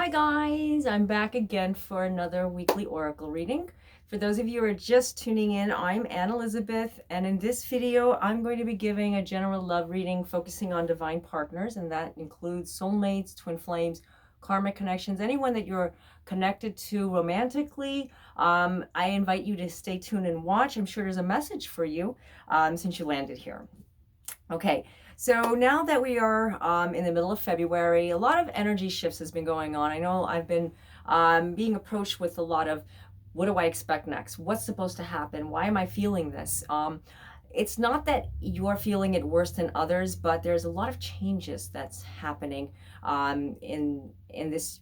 Hi guys, I'm back again for another weekly oracle reading. For those of you who are just tuning in, I'm Anne Elizabeth, and in this video I'm going to be giving a general love reading focusing on divine partners, and that includes soulmates, twin flames, karmic connections, anyone that you're connected to romantically. I invite you to stay tuned and watch. I'm sure there's a message for you since you landed here. Okay, so now that we are in the middle of February, a lot of energy shifts has been going on. I know I've been being approached with a lot of, what do I expect next? What's supposed to happen? Why am I feeling this? It's not that you're feeling it worse than others, but there's a lot of changes that's happening in this,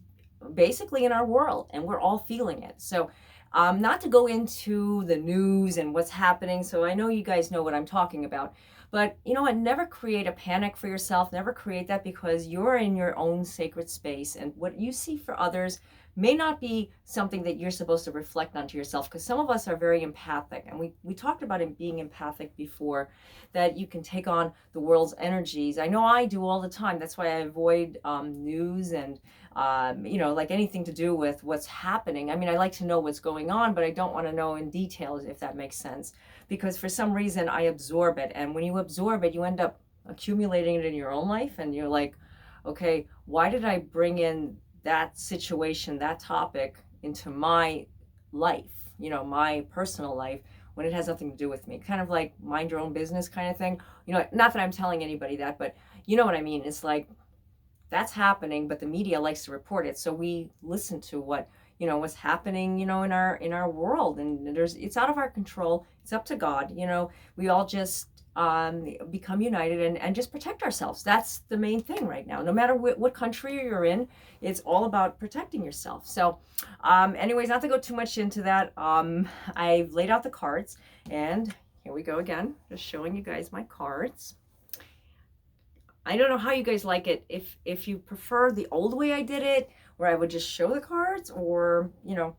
basically in our world, and we're all feeling it. So not to go into the news and what's happening, so I know you guys know what I'm talking about. But you know what? Never create a panic for yourself. Never create that, because you're in your own sacred space. And what you see for others may not be something that you're supposed to reflect onto yourself, because some of us are very empathic. And we talked about it being empathic before, that you can take on the world's energies. I know I do all the time. That's why I avoid news and like anything to do with what's happening. I mean, I like to know what's going on, but I don't want to know in details, if that makes sense, because for some reason I absorb it. And when you absorb it, you end up accumulating it in your own life. And you're like, okay, why did I bring in that situation, that topic into my life, my personal life, when it has nothing to do with me? Kind of like mind your own business kind of thing. Not that I'm telling anybody that, but you know what I mean. It's like, that's happening, but the media likes to report it, so we listen to what's happening in our world, and it's out of our control. It's up to God. We all just become united and just protect ourselves. That's the main thing right now. No matter what country you're in, it's all about protecting yourself. So anyways, not to go too much into that, I've laid out the cards, and here we go again, just showing you guys my cards. I don't know how you guys like it. If you prefer the old way I did it, where I would just show the cards, or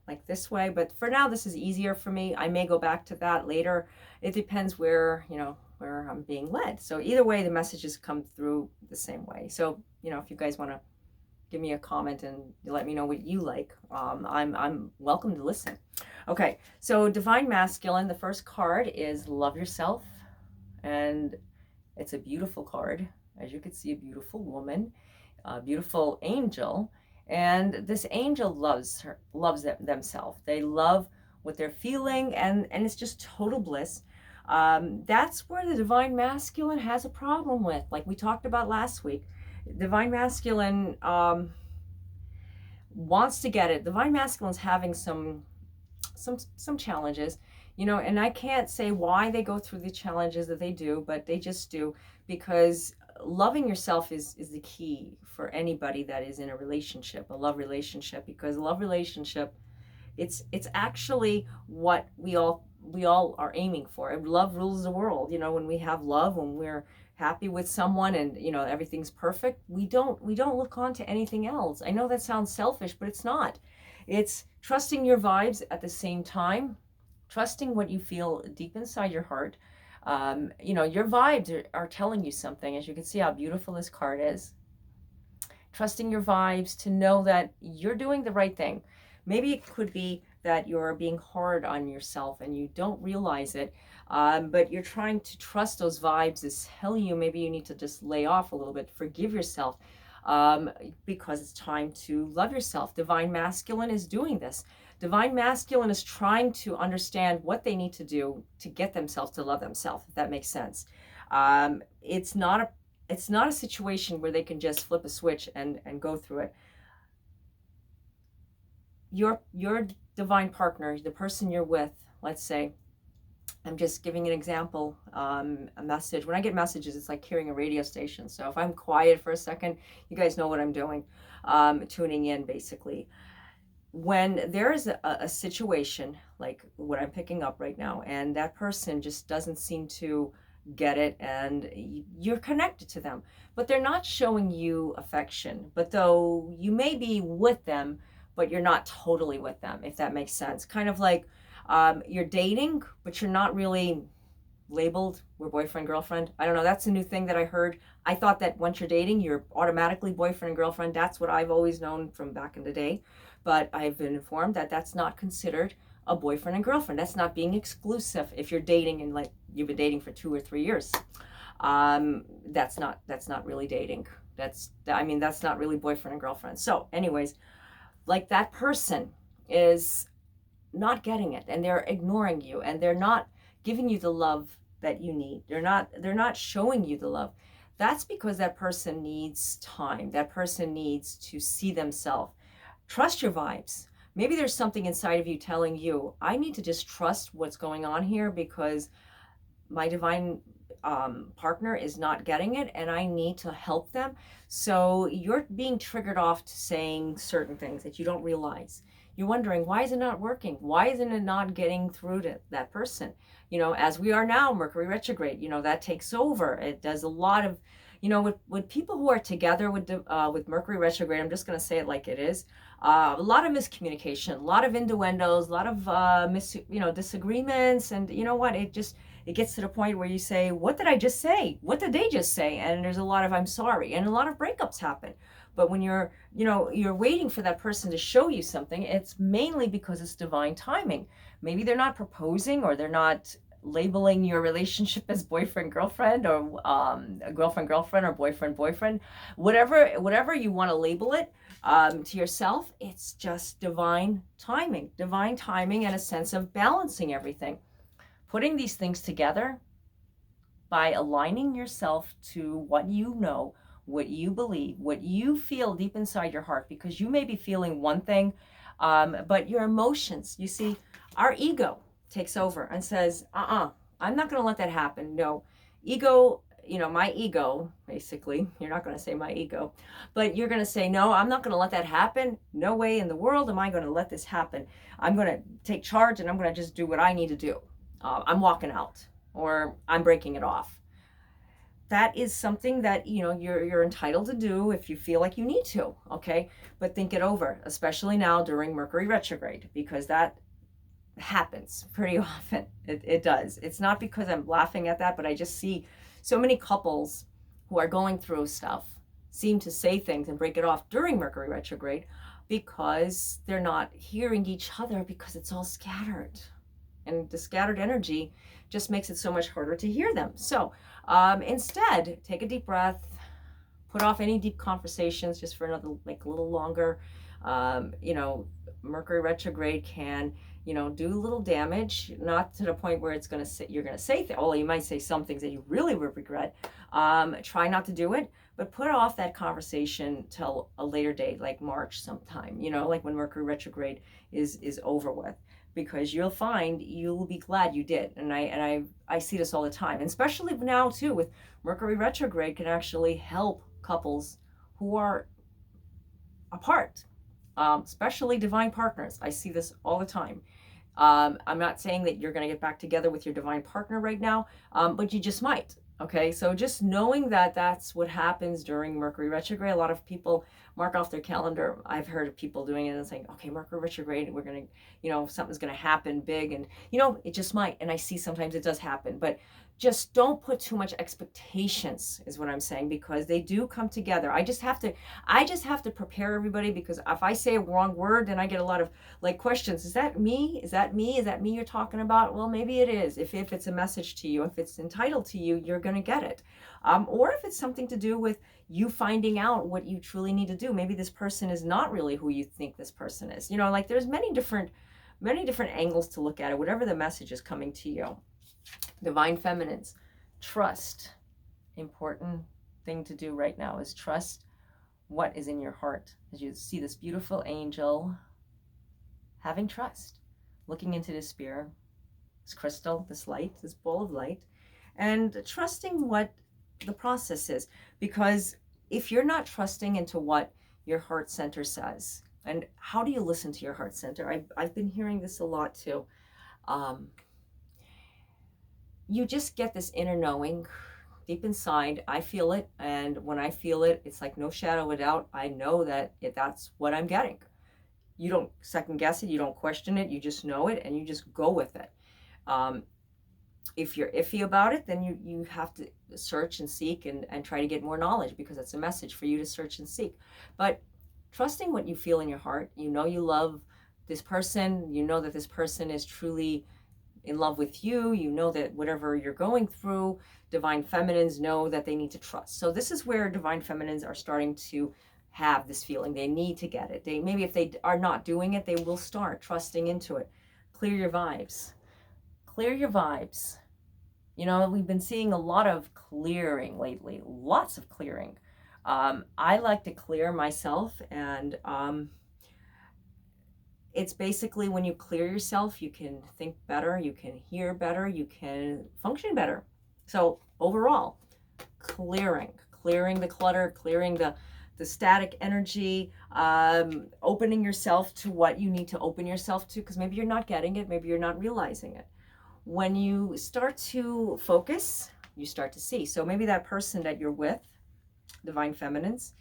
like this way. But for now, this is easier for me. I may go back to that later. It depends where I'm being led. So either way, the messages come through the same way. So if you guys want to give me a comment and let me know what you like, I'm welcome to listen. Okay, so Divine Masculine. The first card is Love Yourself, and it's a beautiful card. As you can see, a beautiful woman, a beautiful angel, and this angel loves themselves. They love what they're feeling, and it's just total bliss. That's where the Divine Masculine has a problem with, like we talked about last week. Divine Masculine wants to get it. Divine Masculine's having some challenges, and I can't say why they go through the challenges that they do, but they just do, because loving yourself is the key for anybody that is in a relationship, a love relationship, because a love relationship, it's actually what we all are aiming for. Love rules the world. When we have love, when we're happy with someone, and everything's perfect, we don't look on to anything else. I know that sounds selfish, but it's not. It's trusting your vibes at the same time, trusting what you feel deep inside your heart. Your vibes are telling you something. As you can see how beautiful this card is. Trusting your vibes to know that you're doing the right thing. Maybe it could be that you're being hard on yourself and you don't realize it, but you're trying to trust those vibes is telling you maybe you need to just lay off a little bit, forgive yourself, because it's time to love yourself. Divine Masculine is doing this. Divine Masculine is trying to understand what they need to do to get themselves to love themselves, if that makes sense. It's not a situation where they can just flip a switch and go through it. Your divine partner, the person you're with, let's say, I'm just giving an example, a message. When I get messages, it's like hearing a radio station. So if I'm quiet for a second, you guys know what I'm doing, tuning in, basically. When there is a situation like what I'm picking up right now, and that person just doesn't seem to get it, and you're connected to them, but they're not showing you affection, but though you may be with them, but you're not totally with them, if that makes sense. Kind of like you're dating, but you're not really labeled, we're boyfriend, girlfriend. I don't know, that's a new thing that I heard. I thought that once you're dating, you're automatically boyfriend and girlfriend. That's what I've always known from back in the day. But I've been informed that that's not considered a boyfriend and girlfriend. That's not being exclusive if you're dating and like you've been dating for 2 or 3 years. That's not really dating. That's not really boyfriend and girlfriend. So anyways, like that person is not getting it, and they're ignoring you, and they're not giving you the love that you need. They're not showing you the love. That's because that person needs time. That person needs to see themselves. Trust your vibes. Maybe there's something inside of you telling you, I need to just trust what's going on here because my divine partner is not getting it, and I need to help them. So you're being triggered off to saying certain things that you don't realize. You're wondering, why is it not working? Why isn't it not getting through to that person? As we are now, Mercury retrograde, that takes over. It does a lot of, with people who are together with Mercury retrograde, I'm just going to say it like it is. A lot of miscommunication, a lot of innuendos, a lot of disagreements, and you know what? It gets to the point where you say, what did I just say? What did they just say? And there's a lot of I'm sorry, and a lot of breakups happen. But when you're waiting for that person to show you something, it's mainly because it's divine timing. Maybe they're not proposing, or they're not labeling your relationship as boyfriend girlfriend, or girlfriend girlfriend, or boyfriend boyfriend, whatever you want to label it to yourself. It's just divine timing, and a sense of balancing everything, putting these things together by aligning yourself to what you know, what you believe, what you feel deep inside your heart, because you may be feeling one thing, but your emotions, you see, our ego takes over and says, I'm not going to let that happen. No, ego, my ego, basically, you're not going to say my ego, but you're going to say, no, I'm not going to let that happen. No way in the world am I going to let this happen. I'm going to take charge, and I'm going to just do what I need to do. I'm walking out, or I'm breaking it off. That is something that you're entitled to do if you feel like you need to, okay? But think it over, especially now during Mercury retrograde, because that happens pretty often. It does. It's not because I'm laughing at that, but I just see so many couples who are going through stuff seem to say things and break it off during Mercury retrograde because they're not hearing each other, because it's all scattered. And the scattered energy just makes it so much harder to hear them. So instead, take a deep breath, put off any deep conversations just for another, like a little longer. Mercury retrograde can, do a little damage, not to the point where it's going to say, you're going to say, you might say some things that you really would regret. Try not to do it, but put off that conversation till a later date, like March sometime, like when Mercury retrograde is over with. Because you'll find you'll be glad you did. And I see this all the time. And especially now too, with Mercury retrograde, can actually help couples who are apart, especially divine partners. I see this all the time. I'm not saying that you're going to get back together with your divine partner right now, but you just might. Okay, so just knowing that that's what happens during Mercury retrograde. A lot of people mark off their calendar. I've heard of people doing it and saying, okay, Mercury retrograde, we're going to, something's going to happen big. And, it just might. And I see sometimes it does happen. But just don't put too much expectations is what I'm saying, because they do come together. I just have to prepare everybody, because if I say a wrong word, then I get a lot of questions. Is that me? Is that me? Is that me you're talking about? Well, maybe it is. If it's a message to you, if it's entitled to you, you're going to get it. Or if it's something to do with you finding out what you truly need to do. Maybe this person is not really who you think this person is. There's many different angles to look at it, whatever the message is coming to you. Divine feminines, trust. Important thing to do right now is trust what is in your heart. As you see this beautiful angel, having trust, looking into this sphere, this crystal, this light, this ball of light, and trusting what the process is. Because if you're not trusting into what your heart center says, and how do you listen to your heart center? I've been hearing this a lot too. You just get this inner knowing deep inside. I feel it, and when I feel it, it's like no shadow of a doubt. I know that that's what I'm getting. You don't second guess it, you don't question it, you just know it, and you just go with it. If you're iffy about it, then you have to search and seek and try to get more knowledge, because it's a message for you to search and seek. But trusting what you feel in your heart, you know you love this person, you know that this person is truly in love with you, you know that whatever you're going through, divine feminines know that they need to trust. So this is where divine feminines are starting to have this feeling. They need to get it. They maybe, if they are not doing it, they will start trusting into it. Clear your vibes. Clear your vibes. You know, we've been seeing a lot of clearing lately, lots of clearing. I like to clear myself, and it's basically when you clear yourself, you can think better, you can hear better, you can function better. So overall, clearing the clutter, clearing the static energy, opening yourself to what you need to open yourself to, because maybe you're not getting it, maybe you're not realizing it. When you start to focus, you start to see. So maybe that person that you're with, divine feminines,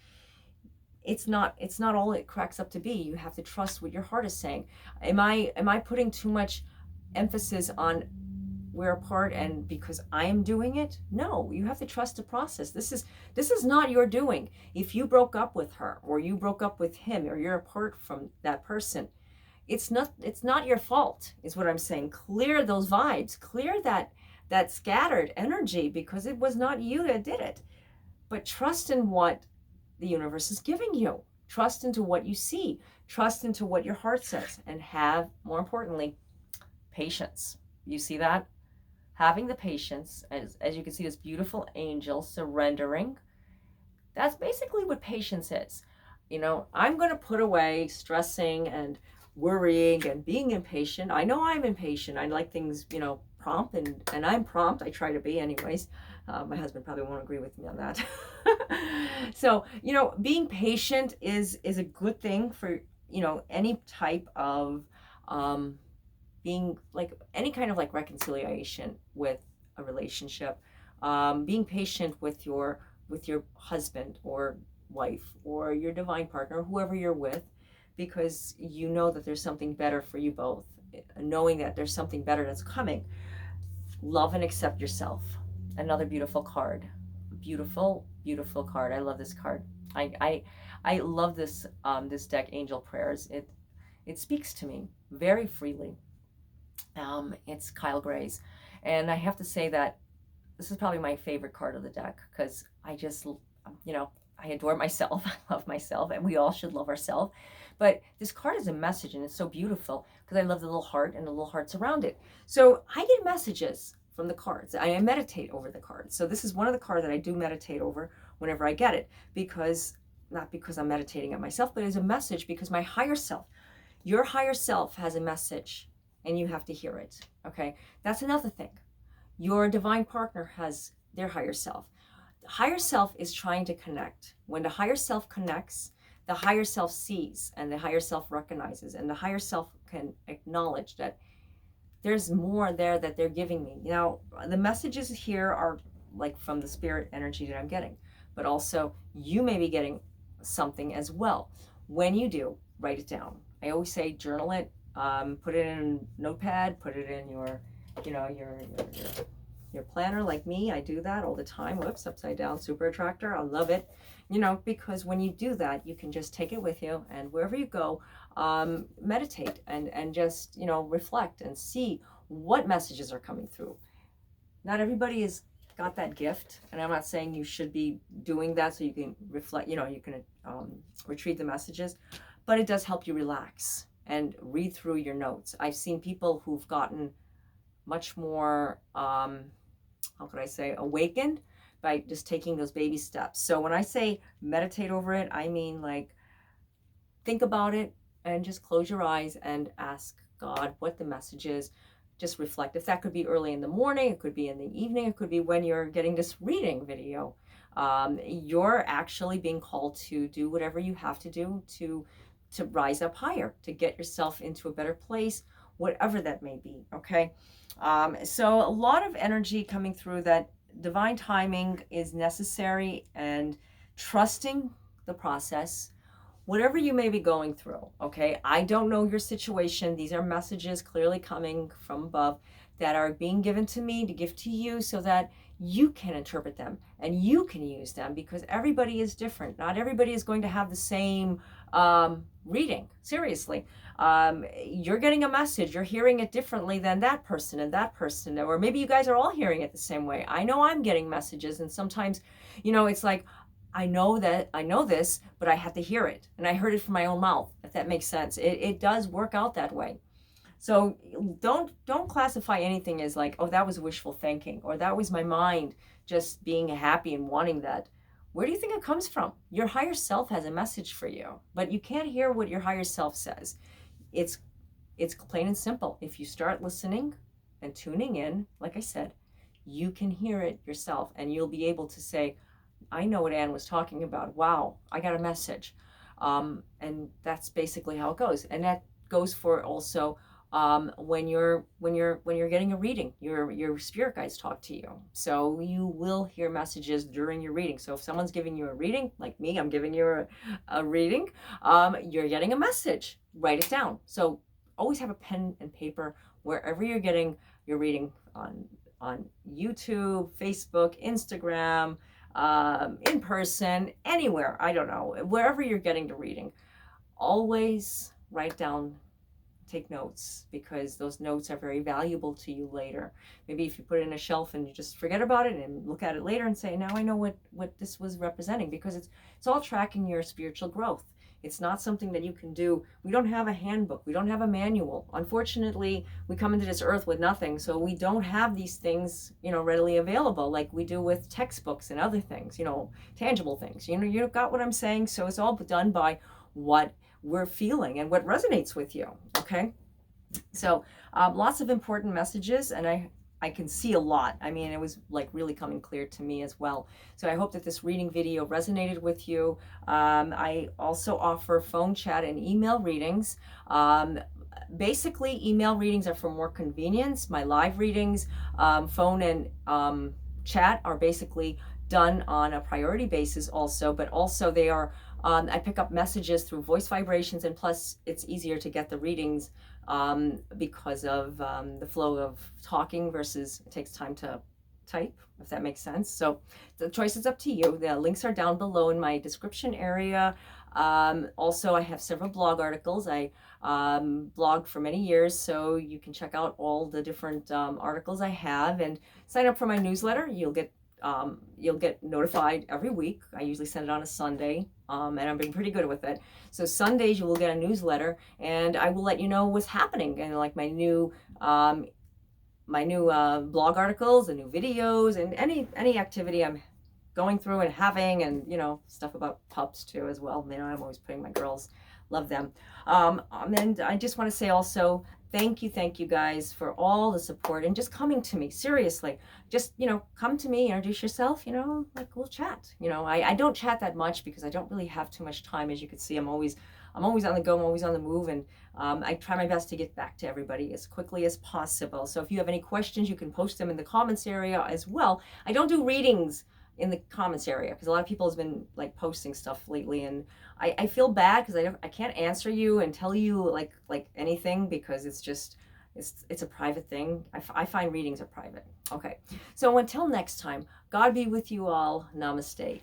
it's not all it cracks up to be. You have to trust what your heart is saying. Am I putting too much emphasis on we're apart and because I'm doing it? No, you have to trust the process. This is not your doing. If you broke up with her, or you broke up with him, or you're apart from that person, it's not your fault, is what I'm saying. Clear those vibes, clear that scattered energy, because it was not you that did it. But trust in what the universe is giving you. Trust into what you see. Trust into what your heart says, and have, more importantly, patience. You see that? Having the patience, as you can see, this beautiful angel surrendering. That's basically what patience is. You know, I'm going to put away stressing and worrying and being impatient. I know I'm impatient. I like things, you know, prompt, and I'm prompt. I try to be anyways. My husband probably won't agree with me on that. So, you know, being patient is a good thing for, you know, any type of being like any kind of like reconciliation with a relationship. Being patient with your husband or wife or your divine partner, whoever you're with, because you know that there's something better for you both, knowing that there's something better that's coming. Love and accept yourself. Another beautiful card. Beautiful, beautiful card. I love this card. I love this this deck, Angel Prayers. It speaks to me very freely. It's Kyle Gray's, and I have to say that this is probably my favorite card of the deck, because I just, you know, I adore myself. I love myself, and we all should love ourselves. But this card is a message, and it's so beautiful because I love the little heart and the little hearts around it. So I get messages from the cards. I meditate over the cards. So this is one of the cards that I do meditate over whenever I get it, because not because I'm meditating on myself, but as a message, because my higher self, your higher self, has a message, and you have to hear it. Okay, that's another thing. Your divine partner has their higher self. The higher self is trying to connect. When the higher self connects, the higher self sees, and the higher self recognizes, and the higher self can acknowledge that there's more there that they're giving me. Now, the messages here are like from the spirit energy that I'm getting, but also you may be getting something as well. When you do, write it down. I always say journal it, put it in a notepad, put it in your, you know, your planner. Like me, I do that all the time. Whoops, upside down super attractor. I love it, you know, because when you do that, you can just take it with you, and wherever you go, meditate and just, you know, reflect and see what messages are coming through. Not everybody has got that gift, and I'm not saying you should be doing that so you can reflect, you know, you can retrieve the messages, but it does help you relax and read through your notes. I've seen people who've gotten much more, how could I say, awakened by just taking those baby steps. So when I say meditate over it, I mean like think about it and just close your eyes and ask God what the message is. Just reflect. If that could be early in the morning, it could be in the evening, it could be when you're getting this reading video. You're actually being called to do whatever you have to do to rise up higher, to get yourself into a better place, whatever that may be. Okay. So a lot of energy coming through, that divine timing is necessary, and trusting the process. whatever you may be going through, okay? I don't know your situation. These are messages clearly coming from above that are being given to me to give to you so that you can interpret them and you can use them, because everybody is different. Not everybody is going to have the same reading. Seriously. You're getting a message, you're hearing it differently than that person and that person, or maybe you guys are all hearing it the same way. I know I'm getting messages, and sometimes, it's like, I know this, but I had to hear it, and I heard it from my own mouth, if that makes sense. It does work out that way. So don't classify anything as like, oh, that was wishful thinking, or that was my mind just being happy and wanting that. Where do you think it comes from? Your higher self has a message for you, but you can't hear what your higher self says. It's plain and simple. If you start listening and tuning in, like I said, you can hear it yourself, and you'll be able to say, I know what Anne was talking about. Wow, I got a message. And that's basically how it goes. And that goes for also when you're getting a reading, your spirit guides talk to you. So you will hear messages during your reading. So if someone's giving you a reading, like me, I'm giving you a reading, you're getting a message. Write it down. So always have a pen and paper wherever you're getting your reading, on YouTube, Facebook, Instagram, in person, anywhere, I don't know, wherever you're getting the reading. Always write down, take notes, because those notes are very valuable to you later. Maybe if you put it in a shelf and you just forget about it and look at it later and say, now I know what this was representing, because it's all tracking your spiritual growth. It's not something that you can do. We don't have a handbook. We don't have a manual. Unfortunately, we come into this earth with nothing, so we don't have these things, readily available like we do with textbooks and other things, tangible things. You got what I'm saying? So it's all done by what we're feeling and what resonates with you, okay? So lots of important messages, and I can see a lot. I mean, it was like really coming clear to me as well. So I hope that this reading video resonated with you. I also offer phone, chat, and email readings. Basically, email readings are for more convenience. My live readings, phone and chat, are basically done on a priority basis also, but also they are, I pick up messages through voice vibrations, and plus it's easier to get the readings because of the flow of talking versus it takes time to type, if that makes sense. So the choice is up to you. The links are down below in my description area. Also, I have several blog articles. I blogged for many years, so you can check out all the different articles I have, and sign up for my newsletter. You'll get notified every week. I usually send it on a Sunday, and I'm being pretty good with it. So Sundays you will get a newsletter, and I will let you know what's happening, and like my new blog articles and new videos and any activity I'm going through and having, and stuff about pups too as well. I'm always putting my girls, love them. And I just want to say also, thank you guys for all the support and just coming to me. Seriously, just come to me, introduce yourself, like we'll chat. I don't chat that much because I don't really have too much time. As you can see, I'm always on the go, I'm always on the move, and I try my best to get back to everybody as quickly as possible. So if you have any questions, you can post them in the comments area as well. I don't do readings in the comments area because a lot of people has been like posting stuff lately, and I feel bad because I can't answer you and tell you like anything, because it's a private thing. I find readings are private. Okay, so until next time, God be with you all. Namaste.